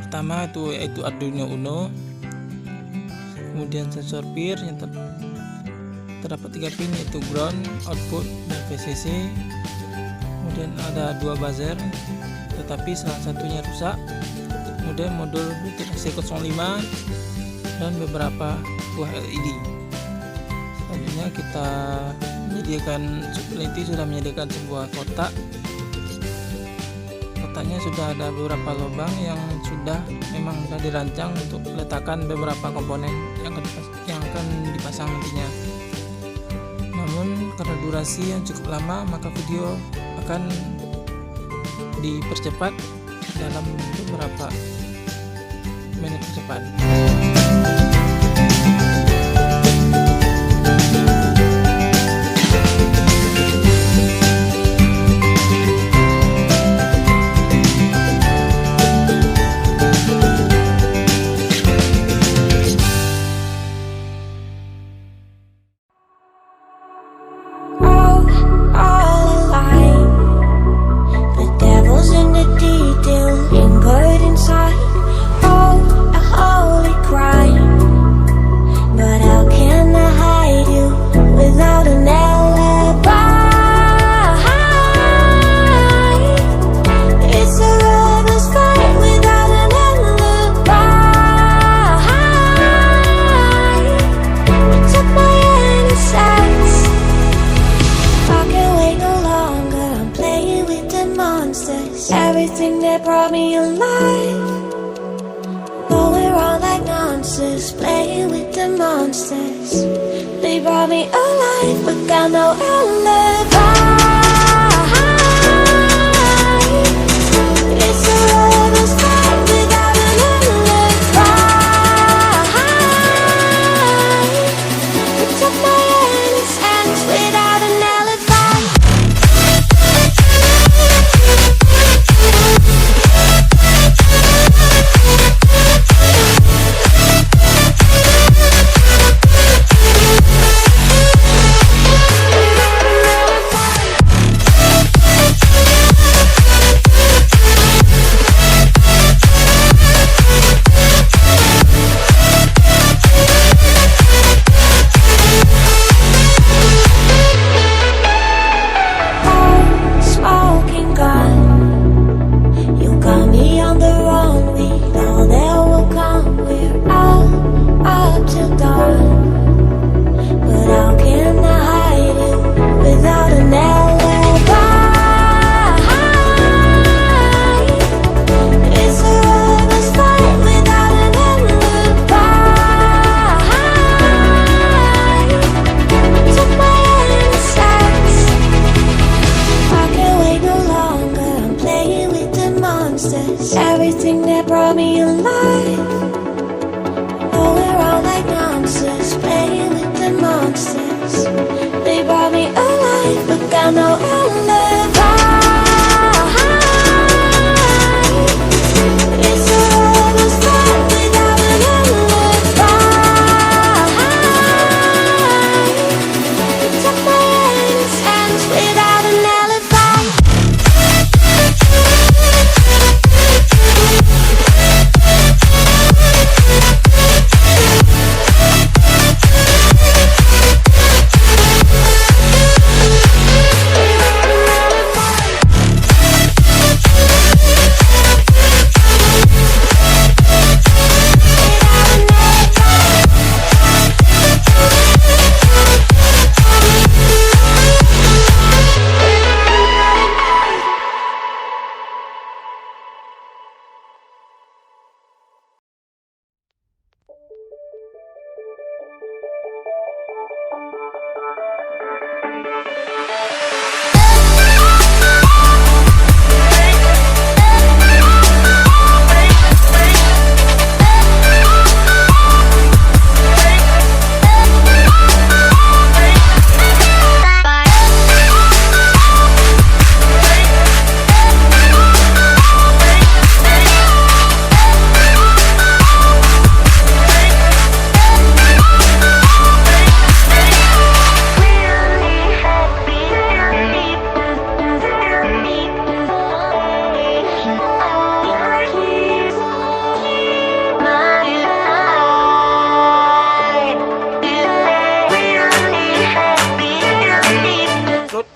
Pertama itu Arduino Uno, kemudian sensor PIR yang terdapat 3 pin, yaitu ground, output, dan VCC. Kemudian ada 2 buzzer tetapi salah satunya rusak, kemudian modul Bluetooth AC05 dan beberapa buah LED. Selanjutnya kita sudah menyediakan sebuah kotak. Kotaknya sudah ada beberapa lubang yang memang sudah dirancang untuk letakkan beberapa komponen yang akan dipasang nantinya. Namun karena durasi yang cukup lama, maka video akan dipercepat dalam beberapa menit ke depan. Everything that brought me alive, but we're all like monsters, playing with the monsters. They brought me alive, but got no alibi. It's a lover's fight without an alibi. It took my innocence without an alibi.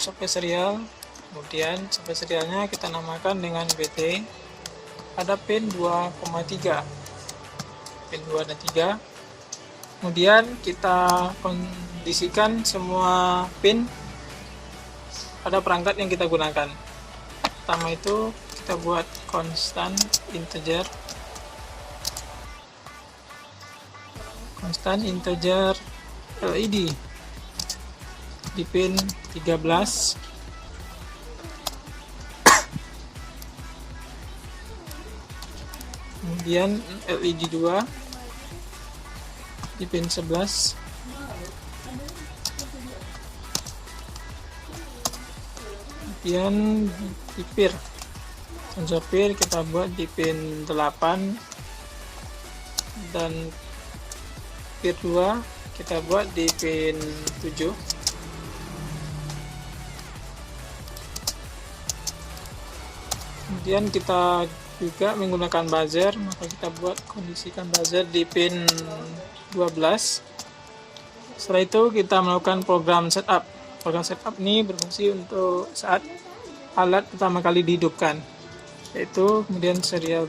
soket serial. Kemudian soket serialnya kita namakan dengan BT. Ada pin 2,3, pin 2 dan 3. Kemudian kita kondisikan semua pin pada perangkat yang kita gunakan. Pertama itu kita buat constant integer LED di pin 13. Kemudian LED 2 di pin 11. Kemudian di sensor peer kita buat di pin 8, dan peer 2 kita buat di pin 7. Kemudian kita juga menggunakan buzzer, maka kita buat kondisikan buzzer di pin 12. Setelah itu kita melakukan program setup. Program setup ini berfungsi untuk saat alat pertama kali dihidupkan, yaitu kemudian serial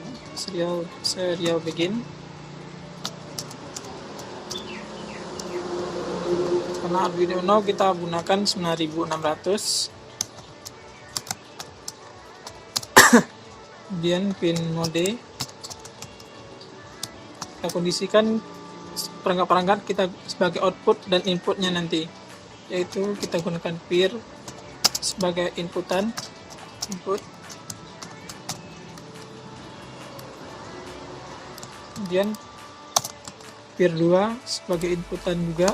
begin. Karena Arduino Uno kita gunakan 9600. Kemudian pin mode kita kondisikan perangkat-perangkat kita sebagai output dan inputnya nanti, yaitu kita gunakan peer sebagai input, kemudian peer 2 sebagai inputan juga,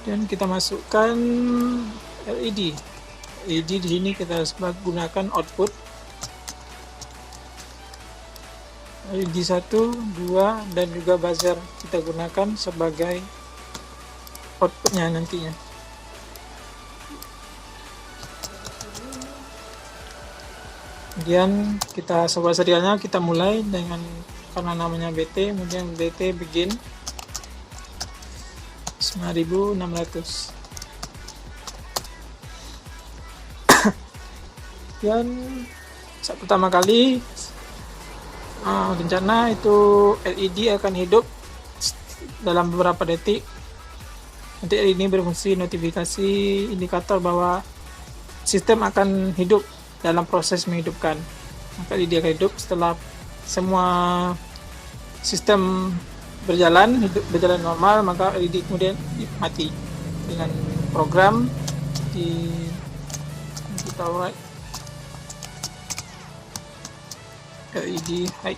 dan kita masukkan LED di sini kita gunakan output. LED 1, 2 dan juga buzzer kita gunakan sebagai outputnya nantinya. Kemudian kita sobat serialnya kita mulai dengan, karena namanya BT, kemudian BT begin 9600. Dan saat pertama kali rencana itu LED akan hidup dalam beberapa detik. Nanti LED ini berfungsi notifikasi indikator bahwa sistem akan hidup dalam proses menghidupkan. Maka LED akan hidup setelah semua sistem berjalan normal, maka LED kemudian mati dengan program di kita write LED hide.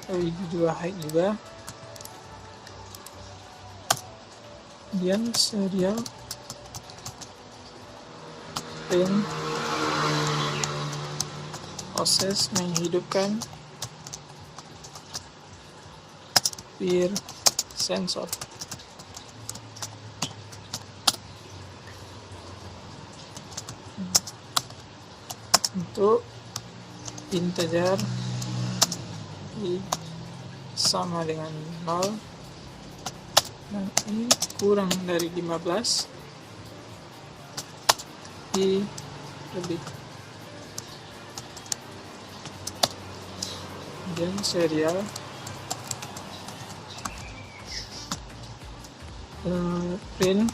LED 2 hide juga. Kemudian serial pin proses menghidupkan peer sensor. Untuk integer i sama dengan 0 dan i kurang dari 15, i lebih. Dan serial print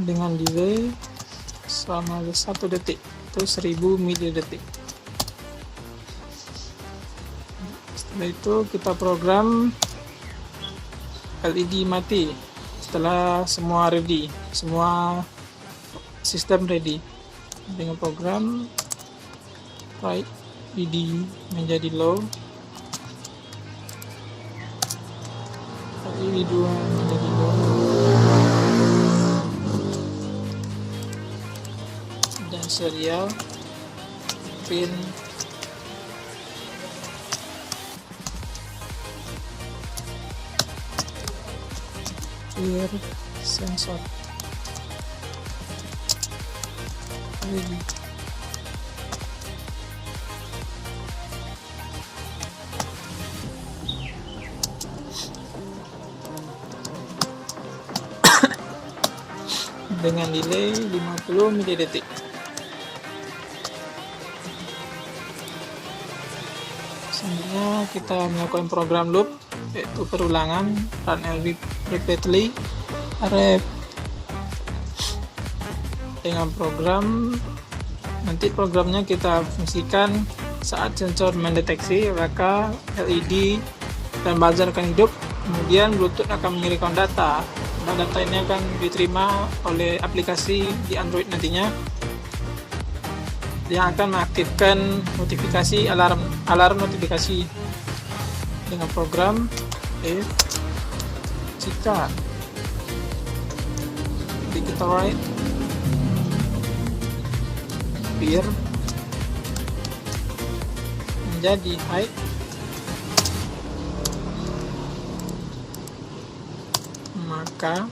dengan delay selama 1 detik, itu 1000 milidetik. Setelah itu kita program LED mati setelah semua ready, semua sistem ready, dengan program write LED menjadi low, LED 2 menjadi low, dan serial pin peer sensor LED. Dengan delay 50 mili-detik. Selanjutnya kita melakukan program loop, yaitu perulangan run repeatedly rep. Dengan program, nanti programnya kita fungsikan saat sensor mendeteksi, maka LED dan buzzer akan hidup, kemudian Bluetooth akan mengirimkan data. Data ini akan diterima oleh aplikasi di Android nantinya, yang akan mengaktifkan notifikasi alarm notifikasi dengan program jika kita write peer menjadi high, maka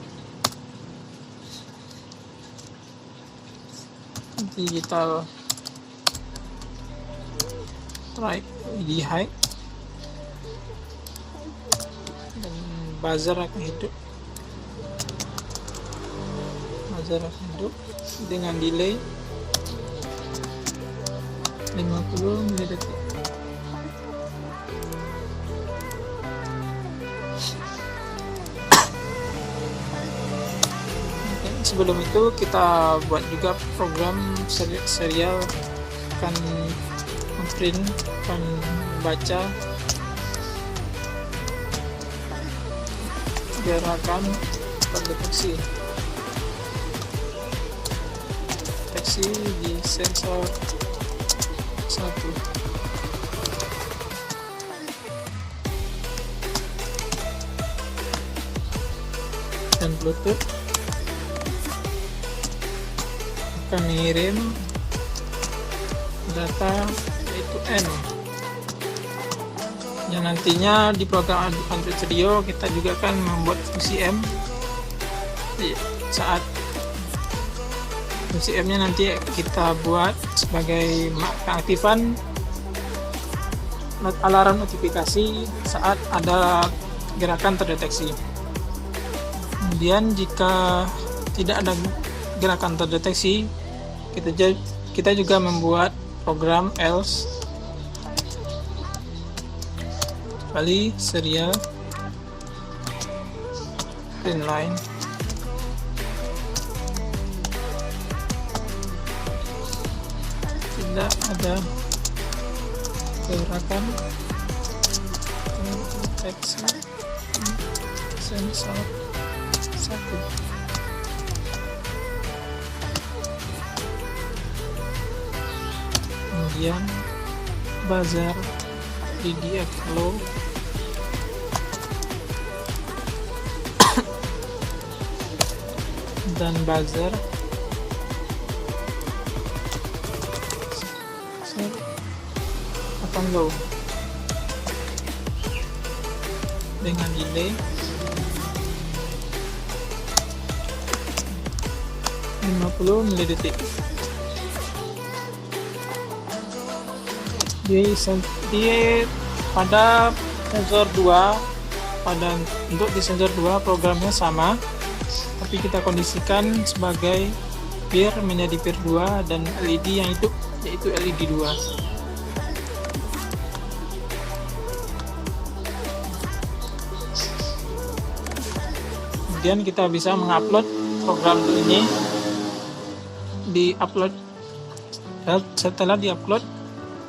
digital right di high dan buzzer akan hidup. Dengan delay 50 mili-detik. Sebelum itu kita buat juga program serial, akan print, akan baca gerakan terdeteksi di sensor 1. Dan Bluetooth akan mengirim data yaitu N, yang nantinya di program Android Studio kita juga akan membuat fungsi M. Saat fungsi M nya nanti kita buat sebagai keaktifan alarm notifikasi saat ada gerakan terdeteksi. Kemudian jika tidak ada gerakan terdeteksi, kita juga membuat program else kali serial print line tidak ada gerakan deteksi sensor 1. Kemudian buzzer DDF low dan buzzer akan low dengan delay 50 mili-detik. Pada sensor 2, untuk di sensor 2 programnya sama, tapi kita kondisikan sebagai peer menjadi peer 2 dan LED yang hidup yaitu LED 2. Kemudian kita bisa mengupload program ini, setelah diupload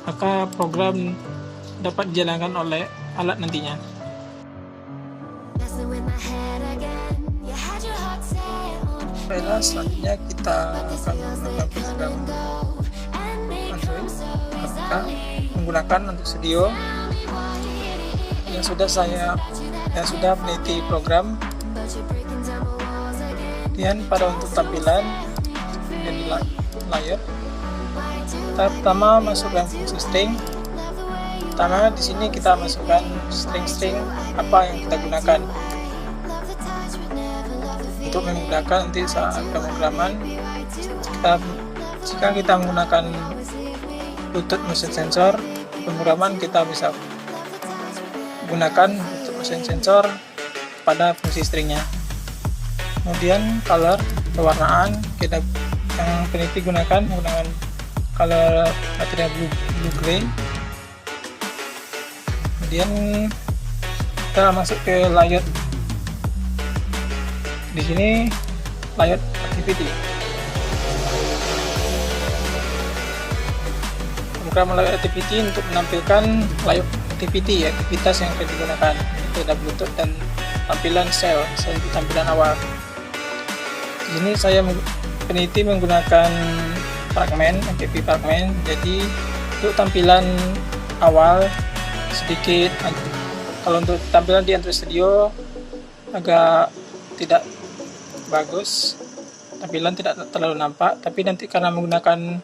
maka program dapat dijalankan oleh alat nantinya. Baiklah, selanjutnya kita akan menggunakan program Android, maka menggunakan untuk studio yang sudah meneliti program. Kemudian pada untuk tampilan dan di layar, tahap pertama masukkan fungsi string. Pertama di sini kita masukkan string apa yang kita gunakan. untuk memudahkan nanti saat pemrograman jika kita menggunakan Bluetooth motion sensor pemrograman, kita bisa gunakan Bluetooth motion sensor pada fungsi stringnya. Kemudian color, pewarnaan, kita yang peneliti gunakan menggunakan color material blue gray. Kemudian kita masuk ke layout. Di sini layout activity. Program layout activity untuk menampilkan layout activity, aktivitas yang akan digunakan. Itu ada Bluetooth dan tampilan cell itu tampilan awal. Di sini saya peneliti menggunakan fragment, MPP fragment. Jadi untuk tampilan awal sedikit, kalau untuk tampilan di Android Studio agak tidak bagus, tampilan tidak terlalu nampak, tapi nanti karena menggunakan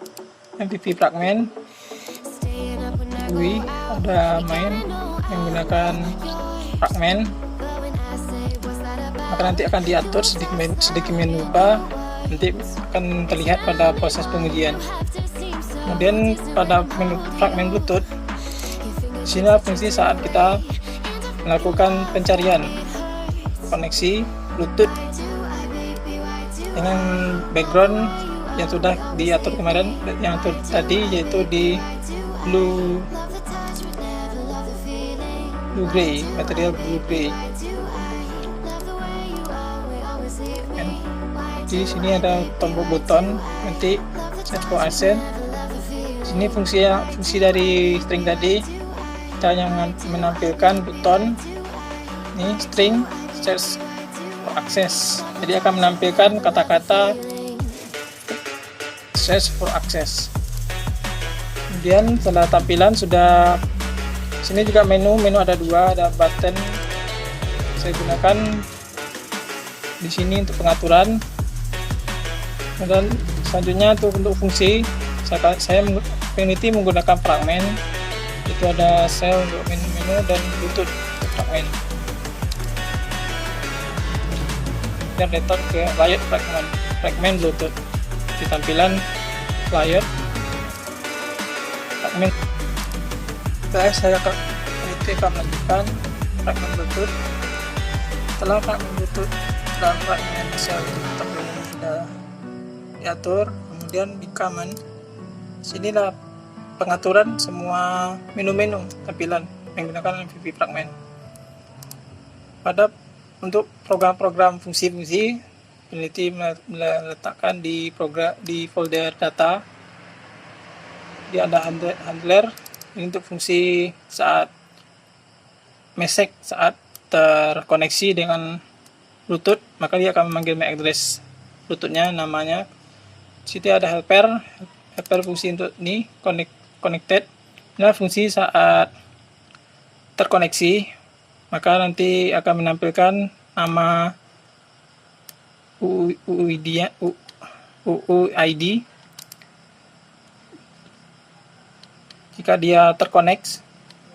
MPP fragment, UI ada main yang menggunakan fragment, maka nanti akan diatur sedikit menu apa, nanti akan terlihat pada proses pengujian. Kemudian pada menu fragment Bluetooth, sini fungsi saat kita melakukan pencarian koneksi Bluetooth dengan background yang sudah diatur kemarin, yang tadi yaitu di blue gray, material blue gray. Di sini ada tombol button, nanti set for access. Sini fungsi dari string tadi, kita yang menampilkan button ini string search for access. Jadi akan menampilkan kata-kata search for access. Kemudian setelah tampilan sudah, sini juga menu ada dua, ada button. Saya gunakan di sini untuk pengaturan. Dan selanjutnya untuk fungsi saya peneliti menggunakan fragment. Itu ada cell untuk menu dan Bluetooth untuk fragment. Dan return ke layout fragment Bluetooth di tampilan layout fragment. Saya akan melanjutkan fragment Bluetooth. Setelah fragment Bluetooth dan fragment cell tampilan sudah diatur, kemudian di command sinilah pengaturan semua menu-menu tampilan menggunakan MPP fragment. Untuk program-program fungsi-fungsi, peneliti meletakkan di folder data. Dia ada handler ini untuk fungsi saat message saat terkoneksi dengan Bluetooth, maka dia akan memanggil MAC address Bluetoothnya, namanya. Di situ ada helper fungsi untuk ini connected. Nah, fungsi saat terkoneksi, maka nanti akan menampilkan nama UUID. Jika dia terkonek,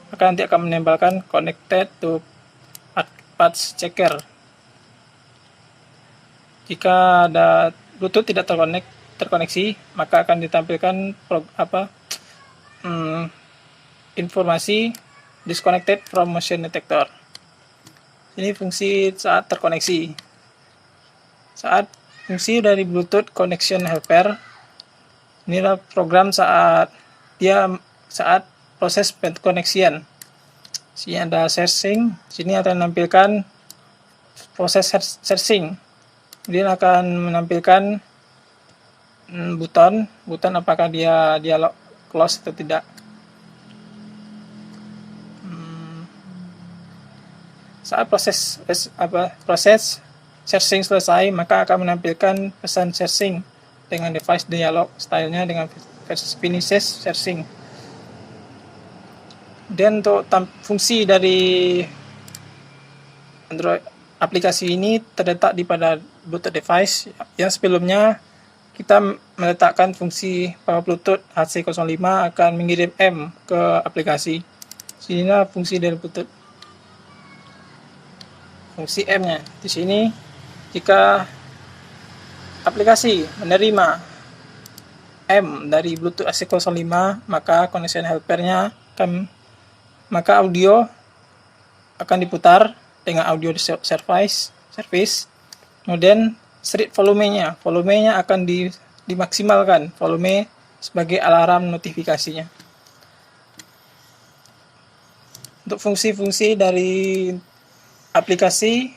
maka nanti akan menempelkan connected to path checker. Jika ada Bluetooth tidak terkoneksi, maka akan ditampilkan informasi disconnected from motion detector. Ini fungsi saat terkoneksi. Saat fungsi dari Bluetooth connection helper, inilah program saat proses penkoneksian. Sini ada searching, sini akan menampilkan proses searching. Kemudian akan menampilkan button apakah dia dialog close atau tidak. Saat proses searching selesai, maka akan menampilkan pesan searching dengan device dialog stylenya dengan finishes searching. Dan untuk fungsi dari Android aplikasi ini terletak di pada Bluetooth device yang sebelumnya kita meletakkan fungsi bahwa Bluetooth HC05 akan mengirim M ke aplikasi. Sinilah fungsi dari Bluetooth. Fungsi M-nya di sini, jika aplikasi menerima M dari Bluetooth AC05, maka connection helpernya maka audio akan diputar dengan audio service. Kemudian street volumenya akan dimaksimalkan, volume sebagai alarm notifikasinya. Untuk fungsi-fungsi dari aplikasi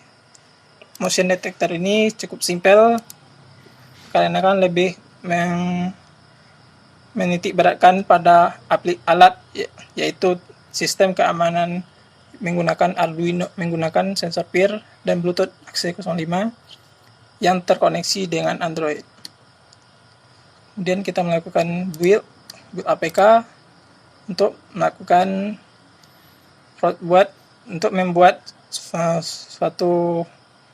motion detector ini cukup simpel, karena kan lebih menitik beratkan pada alat, yaitu sistem keamanan menggunakan Arduino, menggunakan sensor peer dan Bluetooth AC05 yang terkoneksi dengan Android. Kemudian kita melakukan build APK untuk membuat suatu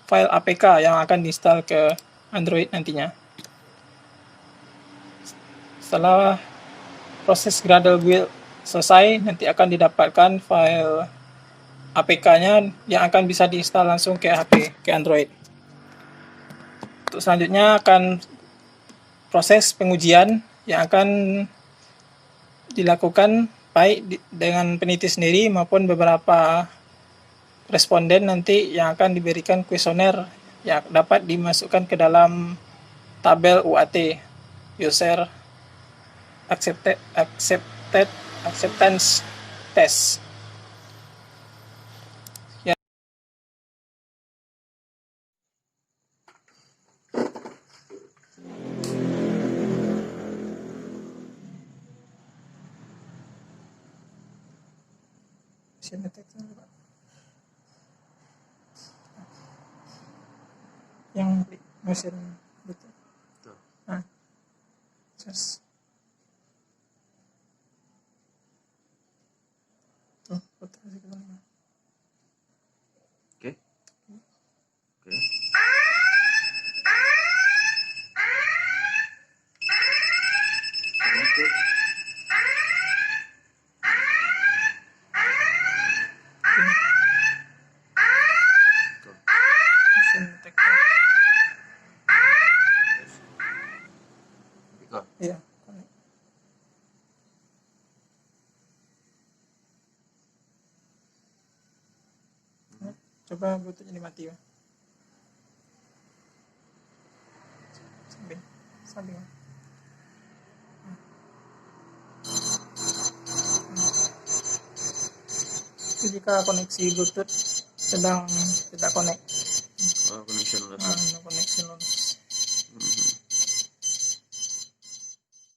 file APK yang akan diinstal ke Android nantinya. Setelah proses Gradle build selesai, nanti akan didapatkan file APK-nya yang akan bisa diinstal langsung ke HP, ke Android. Untuk selanjutnya akan proses pengujian yang akan dilakukan baik dengan peneliti sendiri maupun beberapa responden nanti yang akan diberikan kuesioner yang dapat dimasukkan ke dalam tabel UAT, User Acceptance Test. Ya. Yang mesin betul. Nah, terus tuh putar ke mana? Oke. Mesin detector. Iya, connect. Coba Bluetooth ini mati ya. Samping. Itu jika koneksi Bluetooth sedang tidak connect. Connection Connection loss.